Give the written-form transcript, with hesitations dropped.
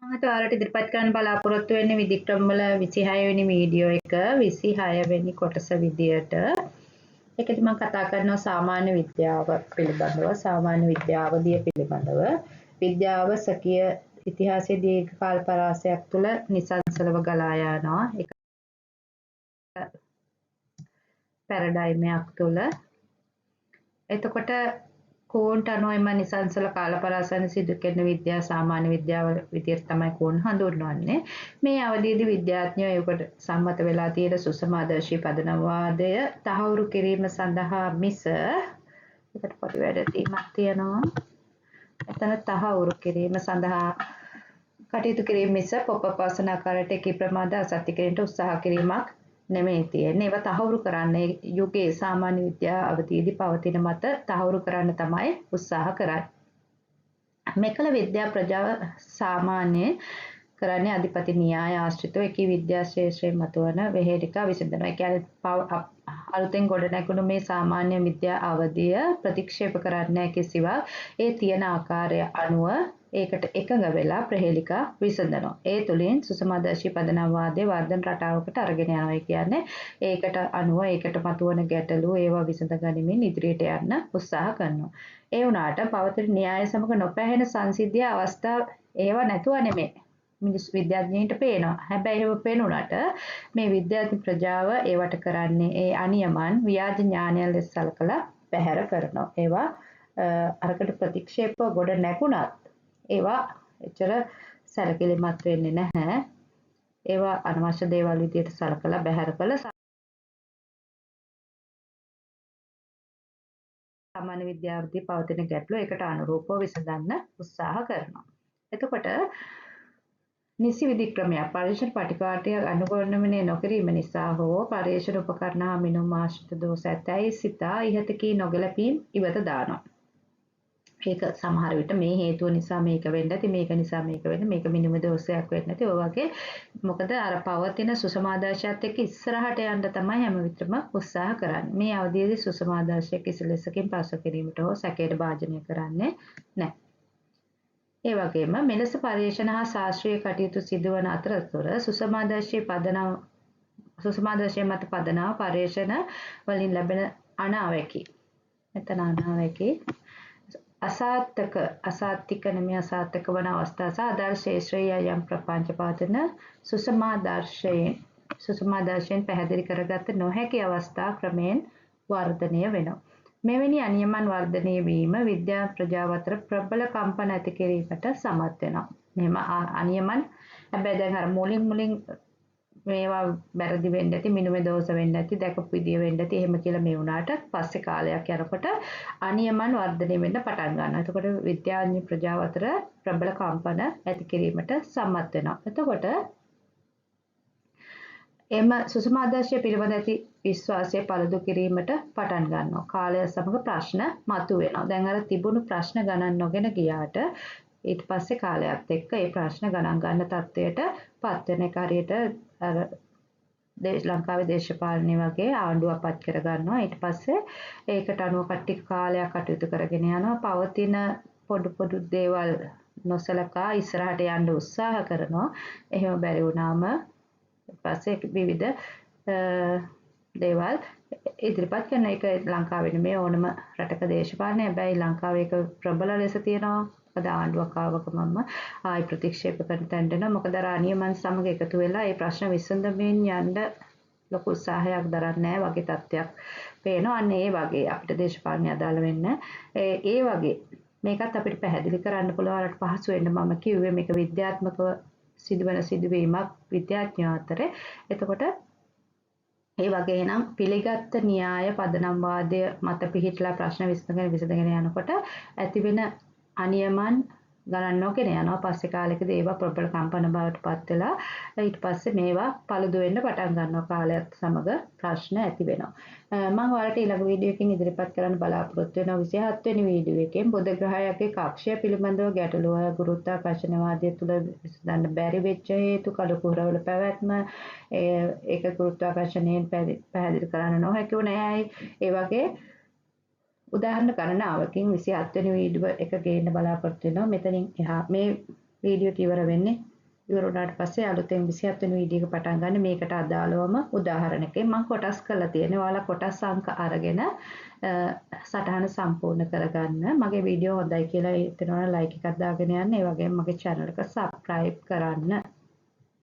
මම ඔයාලට ඉදිරිපත් කරන්න බලාපොරොත්තු වෙන්නේ විධික්‍රම වල 26 වෙනි වීඩියෝ එක 26 වෙනි කොටස විදියට. ඒකෙදි මම කතා කරනවා සාමාන්‍ය විද්‍යාව පිළිබඳව, සාමාන්‍ය විද්‍යාවලිය පිළිබඳව. විද්‍යාව සක්‍රීය ඉතිහාසයේ දීර්ඝ කාල පරාසයක් තුළ නිසංසලව ගලා යනවා. ඒක පැරඩයිමයක් තුළ. එතකොට කෝන්ට අනුව එම නිසංසල කාලපරාසන සිදු කරන විද්‍යාව සාමාන්‍ය විද්‍යාව විදිහට තමයි කෝන් හඳුන්වන්නේ. මේ අවධියේදී විද්‍යාඥයෝ ඒකට සම්මත වෙලා තියෙන සුසමාදර්ශී පදනම්වාදය තහවුරු කිරීම සඳහා මිස ඒකට පොඩි වැඩක් තියෙනවා. එතන තහවුරු කිරීම සඳහා කටයුතු කිරීම මිස පොප් වසන ආකාරයට එකී ප්‍රමාද අසත්‍ය කිරීමට උත්සාහ කිරීමක් නෙමෙයි තියෙන්නේ. ඒවා තහවුරු කරන්නේ යුගයේ සාමාන්‍ය විද්‍යාව අවධියේදී පවතින මත තහවුරු කරන්න තමයි උත්සාහ කරන්නේ. මෙකල විද්‍යා ප්‍රජාව සාමාන්‍යයෙන් කරන්නේ අධිපති න්‍යාය ආශ්‍රිතව එකී විද්‍යා ශ්‍රේෂ්ඨයෙන් මතුවන වෙහෙලිකා විසඳනවා. ඒ කියන්නේ අලුතෙන් ගොඩනැගුණු මේ සාමාන්‍ය විද්‍යා අවධිය ප්‍රතික්ෂේප කරන්නේ කිසිවක් ඒ තියෙන ආකාරය අනුව ඒකට එකඟ වෙලා ප්‍රහේලිකා විසඳනවා. ඒ තුලින් සුසමාදර්ශී පදනම්වාදයේ වර්ධන රටාවකට අරගෙන යනවා. ඒ කියන්නේ ඒකට අනුව ඒකට මතුවන ගැටලු ඒවා විසඳ ගනිමින් ඉදිරියට යන්න උත්සාහ කරනවා. ඒ වුණාට පවතින න්‍යාය සමග නොපැහැෙන සංසිද්ධිය අවස්ථා ඒවා නැතුව නෙමෙයි. මිනිස් විද්‍යාඥයින්ට පේනවා. හැබැයි එහෙම පේනුණාට මේ විද්‍යාඥ ප්‍රජාව ඒවට කරන්නේ ඒ අනියමන් ව්‍යාජ ඥානයන් ලෙස සලකලා පැහැර කරනවා. ඒවා අරකට ප්‍රතික්ෂේප ගොඩ නැගුණත් ඒවා එච්චර සැලකිලිමත් වෙන්නේ නැහැ. ඒවා අනවශ්‍ය දේවල් විදියට සලකලා බැහැර කළ සාමාන්‍ය විද්‍යාවදී පවතින ගැටලු ඒකට අනුරූපව විසඳන්න උත්සාහ කරනවා. එතකොට නිසි විධික්‍රමයක් පරීක්ෂණ පටිපාටියක් අනුගමනය නොකිරීම නිසා හෝ පරීක්ෂණ උපකරණ හා මිනුම් ආශ්‍රිත දෝෂ ඇතැයි සිතා ඉහත කී නොගැලපීම් ඉවත දානවා. ඒක සමහර විට මේ හේතුව නිසා මේක වෙන්න ඇති, මේක නිසා මේක වෙන්න, මේක මිනුම දෝෂයක් වෙන්න ඇති. ඔය වගේ මොකද අර පවතින සුසමාදර්ශයත් එක්ක ඉස්සරහට යන්න තමයි හැම විටම උත්සාහ කරන්නේ. මේ අවධියේදී සුසමාදර්ශය කිසිලෙසකින් පසු කිරීමට හෝ සැකයට භාජනය කරන්නේ නැහැ. ඒ වගේම මෙලෙස පරීක්ෂණ හා ශාස්ත්‍රීය කටයුතු සිදුවන අතරතුර සුසමාදර්ශී මත පදනම පරීක්ෂණ වලින් ලැබෙන අනාවැකි. මෙතන අනාවැකි අසාත්තික නෙමෙයි අසාර්ථක වන අවස්ථා සහ අදාළ ශේෂ්ත්‍රයේ යම් ප්‍රපංච පවතින සුසමාදර්ශයෙන් පැහැදිලි කරගත නොහැකි අවස්ථා ක්‍රමයෙන් වර්ධනය වෙනවා. මෙවැනි අනියමන් වර්ධනය වීම විද්‍යා ප්‍රජාව අතර ප්‍රබල කම්පන ඇති කිරීමට සමත් වෙනවා. මෙහෙම අනියමන් හැබැයි දැන් අර මුලින් මේවා වැරදි වෙන්න ඇති, මිනුමේ දෝෂ වෙන්න ඇති, දැකපු විදිය වෙන්න ඇති, එහෙම කියලා මේ වුණාට පස්සේ කාලයක් යනකොට අනියමන් වර්ධනය වෙන්න පටන් ගන්නවා. එතකොට විද්‍යාඥ ප්‍රජාව අතර ප්‍රබල කම්පන ඇති කිරීමට සමත් වෙනවා. එතකොට එම සුසමාදර්ශය පිළිබඳ ඇති විශ්වාසය පළුදු කිරීමට පටන් ගන්නවා. කාලය සමග ප්‍රශ්න මතුවෙනවා. දැන් අර තිබුණු ප්‍රශ්න ගණන් නොගෙන ගියාට ඊට පස්සේ කාලයත් එක්ක ඒ ප්‍රශ්න ගණන් ගන්න තත්ත්වයට පත් වෙන එක හරියට අර ලංකාවේ දේශපාලනය වගේ ආණ්ඩුවක් පත් කර ගන්නවා. ඊට පස්සේ ඒකට අනුව කට්ටිය කාලයක් කටයුතු කරගෙන යනවා. පවතින පොඩු දේවල් නොසලකා ඉස්සරහට යන්න උත්සාහ කරනවා. එහෙම බැරි වුණාම පස්සේ විවිධ දේවල් ඉදිරිපත් කරන එක ලංකාවේ නෙමෙයි ඕනම රටක දේශපාලනය. හැබැයි ලංකාවේ ඒක ප්‍රබල ලෙස තියෙනවා. මොකද ආණ්ඩුවක් ආවකමම ආයි ප්‍රතික්ෂේප කරන තැනට එනවා. මොකද අර අනියමන් සමග එකතු වෙලා මේ ප්‍රශ්න විසඳමින් යන්න ලොකු උත්සාහයක් දරන්නේ නැහැ වගේ තත්ත්වයක් පේනවා. අන්න ඒ වගේ අපිට දේශපාලනය අදාළ වෙන්නේ ඒ වගේ මේකත් අපිට පැහැදිලි කරන්න පුළුවන්. අරට පහසු වෙන්න මම කිව්වේ මේක විද්‍යාත්මකව සිදුවන සිදුවීමක් විද්‍යාඥයෝ අතරේ. එතකොට ඒ වගේ නම් පිළිගත් න්‍යාය පදනම්වාදය මත පිහිටලා ප්‍රශ්න විසඳගෙන යනකොට ඇතිවෙන අනියමන් ගණන් නොගෙන යනවා. පස්සේ කාලෙකදී ඒවා ප්‍රබල කම්පන බවට පත් වෙලා ඊට පස්සේ මේවා පළුදු වෙන්න පටන් ගන්නවා. කාලයත් සමග ප්‍රශ්න ඇති වෙනවා. මම ඔයාලට ඊළඟ වීඩියෝ එකකින් ඉදිරිපත් කරන්න බලාපොරොත්තු වෙනවා. 27 වෙනි වීඩියෝ එකෙන් බුධ ග්‍රහයගේ කක්ෂය පිළිබඳව ගැටලුව ගුරුත්වාකර්ෂණවාදය තුළ විසඳන්න බැරි වෙච්ච හේතු කඩ කුහරවල පැවැත්ම ඒක ගුරුත්වාකර්ෂණයෙන් පැහැදිලි කරන්න නොහැකි වුණේ ඇයි? ඒ වගේ උදාහරණ ගණනාවකින් 27 වෙනි වීඩියෝ එක ගේන්න බලාපොරොත්තු වෙනවා. මෙතනින් එහා මේ වීඩියෝ ඉවර වෙන්නේ ඉවර වුණාට පස්සේ අලුතෙන් 27 වෙනි වීඩියෝ එක පටන් ගන්න මේකට අදාළවම උදාහරණයකින් මම කොටස් කරලා තියෙනවා. ඔයාලා කොටස් අංක අරගෙන සටහන සම්පූර්ණ කරගන්න. මගේ වීඩියෝ හොඳයි කියලා හිතෙනවා නම් ලයික් එකක් දාගෙන යන්න. ඒ වගේම මගේ channel එක subscribe කරන්න.